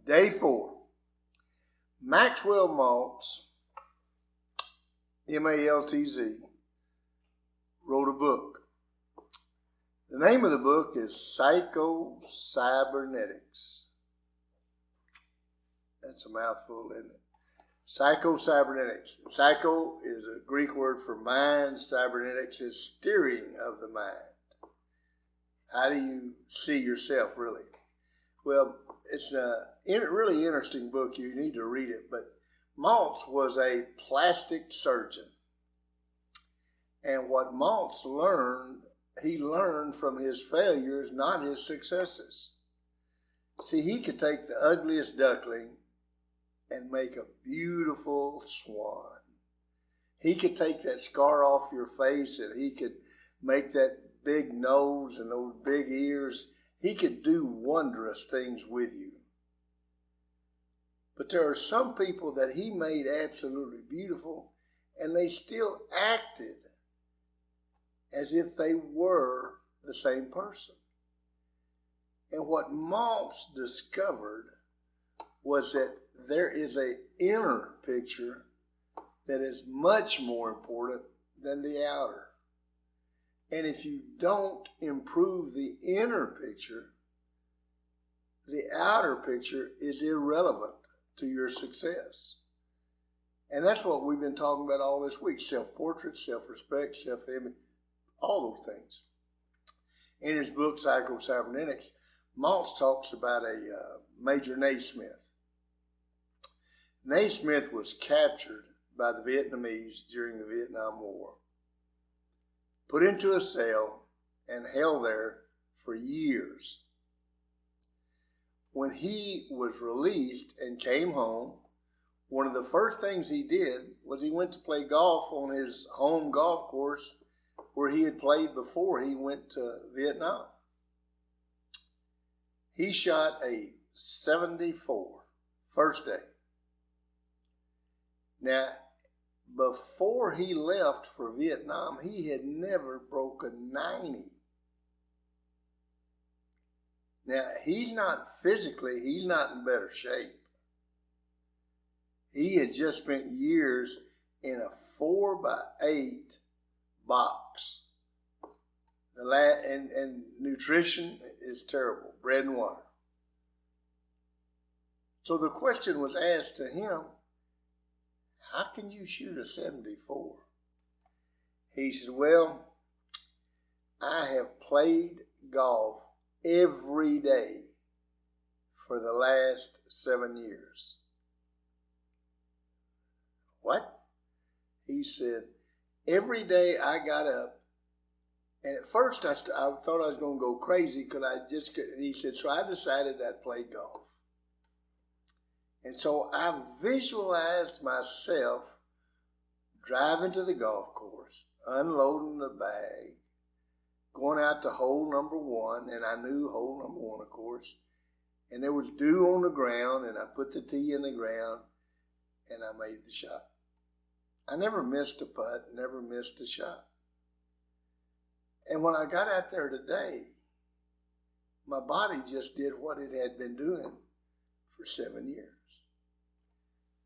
Day 4. Maxwell Maltz, M-A-L-T-Z, wrote a book. The name of the book is Psycho-Cybernetics. That's a mouthful, isn't it? Psycho-Cybernetics. Psycho is a Greek word for mind. Cybernetics is steering of the mind. How do you see yourself, really? Well, it's a really interesting book. You need to read it. But Maltz was a plastic surgeon. And what Maltz learned, he learned from his failures, not his successes. See, he could take the ugliest duckling and make a beautiful swan. He could take that scar off your face and he could make that big nose and those big ears. He could do wondrous things with you. But there are some people that he made absolutely beautiful, and they still acted as if they were the same person. And what Maltz discovered was that there is an inner picture that is much more important than the outer. And if you don't improve the inner picture, the outer picture is irrelevant to your success. And that's what we've been talking about all this week. Self-portrait, self-respect, self-image, all those things. In his book, Psycho-Cybernetics, Maltz talks about a Major Naismith. Naismith was captured by the Vietnamese during the Vietnam War, put into a cell, and held there for years. When he was released and came home, one of the first things he did was he went to play golf on his home golf course where he had played before he went to Vietnam. He shot a 74 first day. Now, before he left for Vietnam, he had never broken 90. Now, he's not in better shape. He had just spent years in a 4x8 box. And nutrition is terrible, bread and water. So the question was asked to him, how can you shoot a 74? He said, well, I have played golf every day for the last 7 years. What? He said, every day I got up, and at first I thought I was going to go crazy because he said, so I decided I'd play golf. And so I visualized myself driving to the golf course, unloading the bag, going out to hole number 1, and I knew hole number 1, of course, and there was dew on the ground, and I put the tee in the ground, and I made the shot. I never missed a putt, never missed a shot. And when I got out there today, my body just did what it had been doing for 7 years.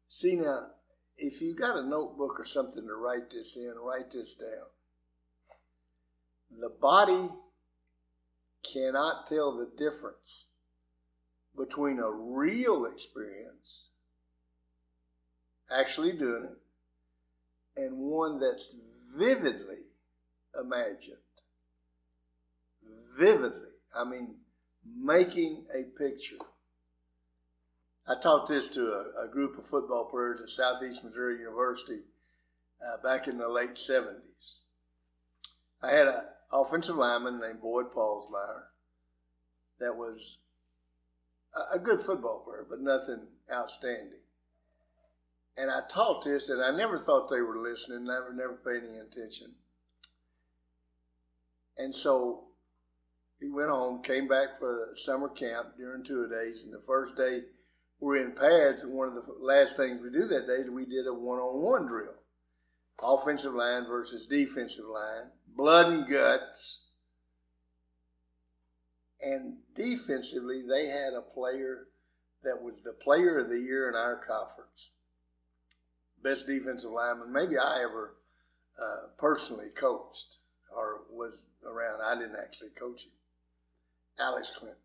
See now, if you got a notebook or something to write this in, write this down. The body cannot tell the difference between a real experience, actually doing it, and one that's vividly imagined. Vividly, I mean, making a picture. I taught this to a group of football players at Southeast Missouri University back in the late 70s. I had an offensive lineman named Boyd Paulsmeyer that was a good football player, but nothing outstanding. And I taught this, and I never thought they were listening, never paid any attention. And so he went home, came back for summer camp during 2-a-days, and the first day we're in pads, and one of the last things we do that day is we did a one-on-one drill. Offensive line versus defensive line, blood and guts. And defensively, they had a player that was the player of the year in our conference. Best defensive lineman maybe I ever personally coached or was around. I didn't actually coach him. Alex Clinton.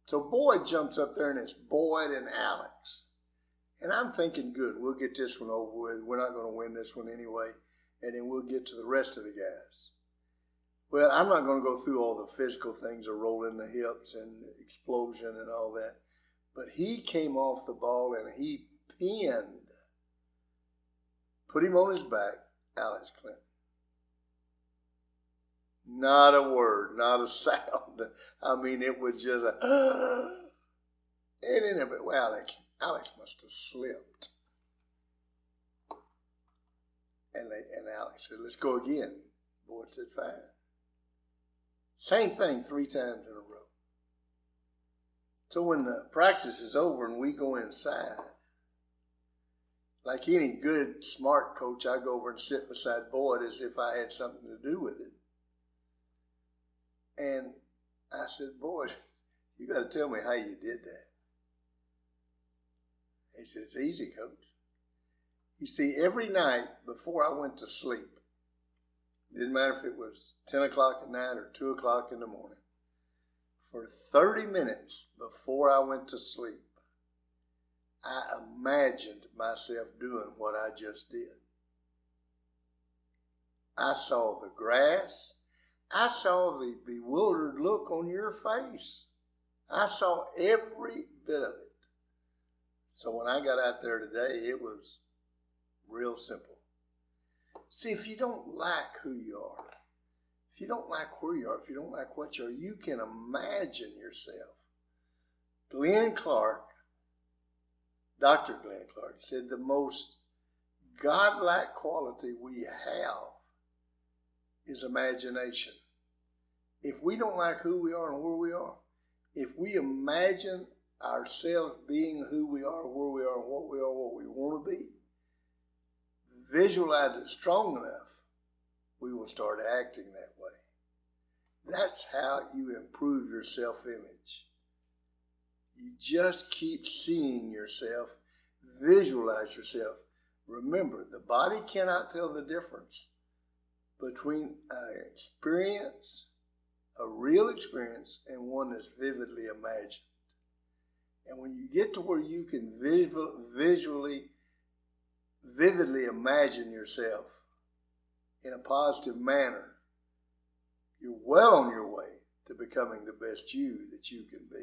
So Boyd jumps up there and it's Boyd and Alex. And I'm thinking, good, we'll get this one over with. We're not going to win this one anyway. And then we'll get to the rest of the guys. Well, I'm not going to go through all the physical things of rolling the hips and explosion and all that. But he came off the ball and he pinned, put him on his back, Alex Clinton. Not a word, not a sound. I mean, it was just a, and in it, well, Alex must have slipped. And Alex said, let's go again. Boyd said, fine. Same thing 3 times in a row. So when the practice is over and we go inside, like any good, smart coach, I go over and sit beside Boyd as if I had something to do with it. And I said, Boyd, you got to tell me how you did that. He said, it's easy, Coach. You see, every night before I went to sleep, it didn't matter if it was 10 o'clock at night or 2 o'clock in the morning, for 30 minutes before I went to sleep, I imagined myself doing what I just did. I saw the grass. I saw the bewildered look on your face. I saw every bit of it. So when I got out there today, it was real simple. See, if you don't like who you are, if you don't like where you are, if you don't like what you are, you can imagine yourself. Glenn Clark, Dr. Glenn Clark, said the most godlike quality we have is imagination. If we don't like who we are and where we are, if we imagine ourselves being who we are, where we are, what we are, what we want to be, visualize it strong enough, we will start acting that way. That's how you improve your self-image. You just keep seeing yourself, visualize yourself. Remember, the body cannot tell the difference between an experience, a real experience, and one that's vividly imagined. And when you get to where you can vividly imagine yourself in a positive manner, you're well on your way to becoming the best you that you can be.